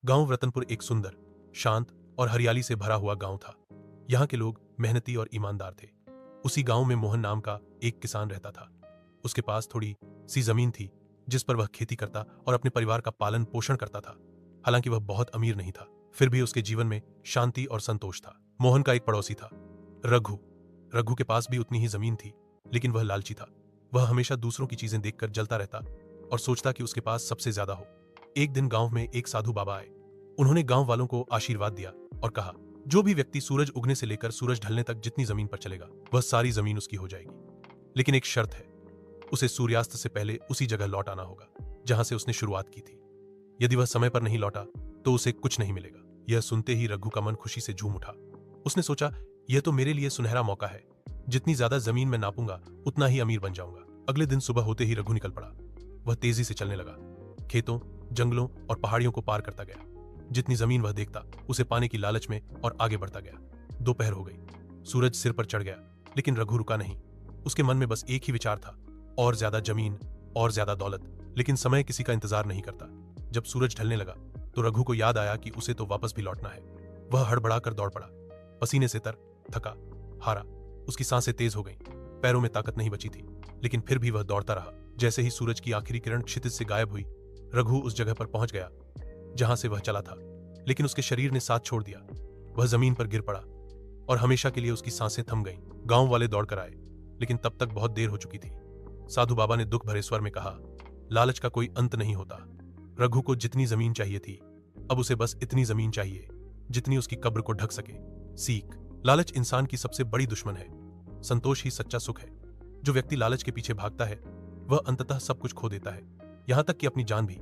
गांव रतनपुर एक सुंदर, शांत और हरियाली से भरा हुआ गांव था। यहाँ के लोग मेहनती और ईमानदार थे। उसी गांव में मोहन नाम का एक किसान रहता था। उसके पास थोड़ी सी जमीन थी जिस पर वह खेती करता और अपने परिवार का पालन पोषण करता था। हालांकि वह बहुत अमीर नहीं था, फिर भी उसके जीवन में शांति और संतोष था। मोहन का एक पड़ोसी था, रघु। रघु के पास भी उतनी ही जमीन थी, लेकिन वह लालची था। वह हमेशा दूसरों की चीजें देखकर जलता रहता और सोचता कि उसके पास सबसे ज्यादा हो। एक दिन गांव में एक साधु बाबा आए। उन्होंने गांव वालों को आशीर्वाद दिया और कहा, जो भी व्यक्ति सूरज उगने से लेकर सूरज ढलने तक जितनी जमीन पर चलेगा वह सारी जमीन उसकी हो जाएगी। लेकिन एक शर्त है, उसे सूर्यास्त से पहले उसी जगह लौट आना होगा जहां से उसने शुरुआत की थी। यदि वह समय पर नहीं लौटा तो उसे कुछ नहीं मिलेगा। यह सुनते ही रघु का मन खुशी से झूम उठा। उसने सोचा, यह तो मेरे लिए सुनहरा मौका है। जितनी ज्यादा जमीन मैं नापूंगा उतना ही अमीर बन जाऊंगा। अगले दिन सुबह होते ही रघु निकल पड़ा। वह तेजी से चलने लगा, खेतों, जंगलों और पहाड़ियों को पार करता गया। जितनी जमीन वह देखता उसे पाने की लालच में और आगे बढ़ता गया। दोपहर हो गई, सूरज सिर पर चढ़ गया, लेकिन रघु रुका नहीं। उसके मन में बस एक ही विचार था, और ज्यादा जमीन, और ज्यादा दौलत। लेकिन समय किसी का इंतजार नहीं करता। जब सूरज ढलने लगा तो रघु को याद आया कि उसे तो वापस भी लौटना है। वह हड़बड़ाकर दौड़ पड़ा, पसीने से तर, थका, हारा। उसकी सांसें तेज हो गईं, पैरों में ताकत नहीं बची थी, लेकिन फिर भी वह दौड़ता रहा। जैसे ही सूरज की आखिरी किरण क्षितिज से गायब हुई, रघु उस जगह पर पहुंच गया जहां से वह चला था। लेकिन उसके शरीर ने साथ छोड़ दिया। वह जमीन पर गिर पड़ा और हमेशा के लिए उसकी सांसें थम गईं। गांव वाले दौड़कर आए, लेकिन तब तक बहुत देर हो चुकी थी। साधु बाबा ने दुख भरे स्वर में कहा, लालच का कोई अंत नहीं होता। रघु को जितनी जमीन चाहिए थी, अब उसे बस इतनी जमीन चाहिए जितनी उसकी कब्र को ढक सके। सीख, लालच इंसान की सबसे बड़ी दुश्मन है। संतोष ही सच्चा सुख है। जो व्यक्ति लालच के पीछे भागता है वह अंततः सब कुछ खो देता है, यहां तक कि अपनी जान भी।